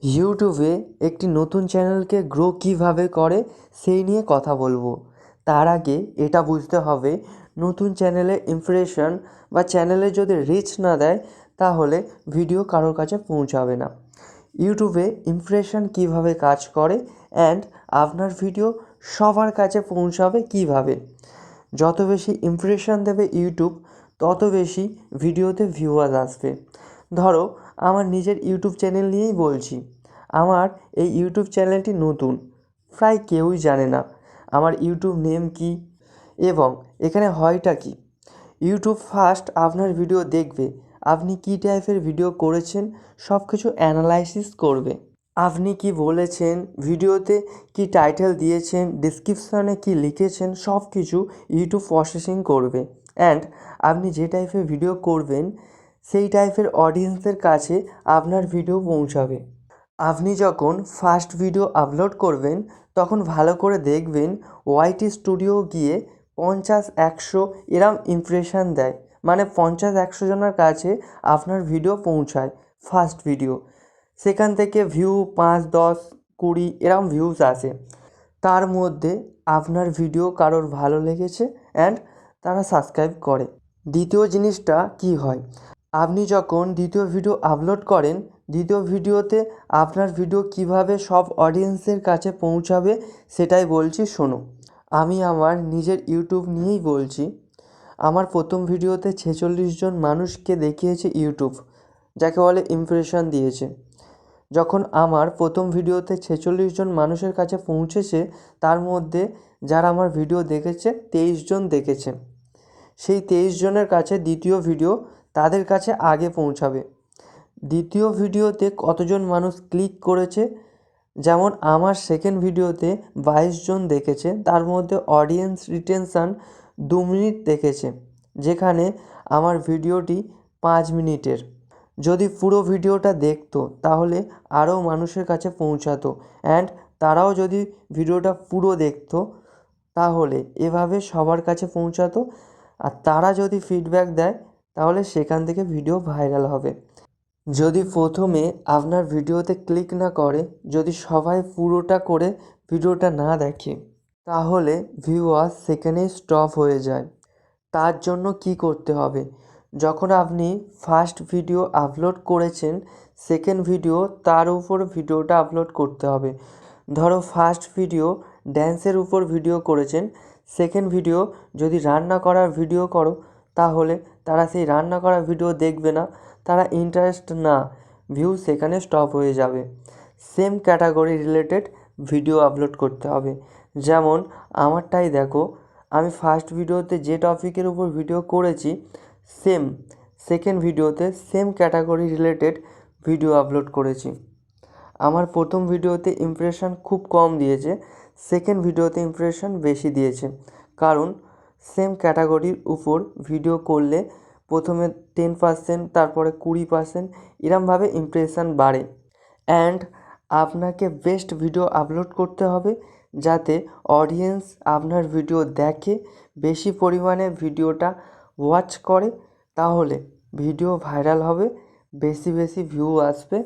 ইউটিউবে একটি নতুন চ্যানেলকে গ্রো কীভাবে করে সেই নিয়ে কথা বলবো। তার আগে এটা বুঝতে হবে নতুন চ্যানেলে ইমপ্রেশন বা চ্যানেলে যদি রিচ না দেয় তাহলে ভিডিও কারোর কাছে পৌঁছাবে না। ইউটিউবে ইমপ্রেশন কীভাবে কাজ করে অ্যান্ড আপনার ভিডিও সবার কাছে পৌঁছাবে কীভাবে। যত বেশি ইমপ্রেশন দেবে ইউটিউব তত বেশি ভিডিওতে ভিউয়ার্স আসবে। ধরো আমার নিজের ইউটিউব চ্যানেল নিয়েই বলছি। আমার এই ইউটিউব চ্যানেলটি নতুন, প্রায় কেউই জানে না আমার ইউটিউব নেম কী এবং এখানে হয়টা কী। ইউটিউব ফার্স্ট আপনার ভিডিও দেখবে, আপনি কী টাইপের ভিডিও করেছেন সব কিছু অ্যানালাইসিস করবে। আপনি কি বলেছেন, ভিডিওতে কি টাইটেল দিয়েছেন, ডেসক্রিপশানে কি লিখেছেন, সব কিছু ইউটিউব প্রসেসিং করবে অ্যান্ড আপনি যে টাইপের ভিডিও করবেন সেই টাইপের অডিয়েন্সের কাছে আপনার ভিডিও পৌঁছাবে। আপনি যখন ফার্স্ট ভিডিও আপলোড করবেন তখন ভালো করে দেখবেন ওয়াইটি স্টুডিও গিয়ে 50-100 এরম ইমপ্রেশন দেয়, মানে 50-100 জনের কাছে আপনার ভিডিও পৌঁছায় ফার্স্ট ভিডিও। সেখান থেকে ভিউ 5-10-20 এরম ভিউস আসে। তার মধ্যে আপনার ভিডিও কারোর ভালো লেগেছে অ্যান্ড তারা সাবস্ক্রাইব করে। দ্বিতীয় জিনিসটা কী হয়, আপনি যখন দ্বিতীয় ভিডিও আপলোড করেন, দ্বিতীয় ভিডিওতে আপনার ভিডিও কীভাবে সব অডিয়েন্সের কাছে পৌঁছাবে সেটাই বলছি, শোনো। আমি আমার নিজের ইউটিউব নিয়েই বলছি। আমার প্রথম ভিডিওতে 46 জন মানুষকে দেখিয়েছে ইউটিউব, যাকে বলে ইমপ্রেশন দিয়েছে। যখন আমার প্রথম ভিডিওতে 46 জন মানুষের কাছে পৌঁছেছে, তার মধ্যে যারা আমার ভিডিও দেখেছে 23 জন দেখেছে। সেই 23 জনের কাছে দ্বিতীয় ভিডিও তাদের কাছে আগে পৌঁছাবে। দ্বিতীয় ভিডিওতে কতজন মানুষ ক্লিক করেছে, যেমন আমার সেকেন্ড ভিডিওতে 22 জন দেখেছে, তার মধ্যে অডিয়েন্স রিটেনশান 2 মিনিট দেখেছে, যেখানে আমার ভিডিওটি 5 মিনিটের। যদি পুরো ভিডিওটা দেখতো তাহলে আরও মানুষের কাছে পৌঁছাতো অ্যান্ড তারাও যদি ভিডিওটা পুরো দেখতো তাহলে এভাবে সবার কাছে পৌঁছাতো। আর তারা যদি ফিডব্যাক দেয় তাহলে সেখান থেকে ভিডিও ভাইরাল হবে। যদি প্রথমে আপনার ভিডিওতে ক্লিক না করে, যদি সবাই পুরোটা করে ভিডিওটা না দেখে, তাহলে ভিউয়ার্স সেখানেই স্টপ হয়ে যায়। তার জন্য কি করতে হবে, যখন আপনি ফার্স্ট ভিডিও আপলোড করেছেন, সেকেন্ড ভিডিও তার উপর ভিডিওটা আপলোড করতে হবে। ধরো ফার্স্ট ভিডিও ড্যান্সের উপর ভিডিও করেছেন, সেকেন্ড ভিডিও যদি রান্না করার ভিডিও করো তাহলে তারা সেই রান্না করা ভিডিও দেখবে না, তারা ইন্টারেস্ট না, ভিউ সেখানে স্টপ হয়ে যাবে। Same category related video upload করতে হবে। যেমন আমারটাই দেখো, আমি ফার্স্ট ভিডিওতে যে টপিকের উপর ভিডিও করেছি সেম সেকেন্ড ভিডিওতে same category related video upload করেছি। আমার প্রথম ভিডিওতে ইমপ্রেশন খুব কম দিয়েছে, সেকেন্ড ভিডিওতে ইমপ্রেশন বেশি দিয়েছে, কারণ সেম ক্যাটাগরির উপর ভিডিও করলে প্রথমে 10%, তারপরে 20%, এরমভাবে ইমপ্রেশন বাড়ে। অ্যান্ড আপনাকে বেস্ট ভিডিও আপলোড করতে হবে যাতে অডিয়েন্স আপনার ভিডিও দেখে, বেশি পরিমাণে ভিডিওটা ওয়াচ করে, তাহলে ভিডিও ভাইরাল হবে, বেশি বেশি ভিউ আসবে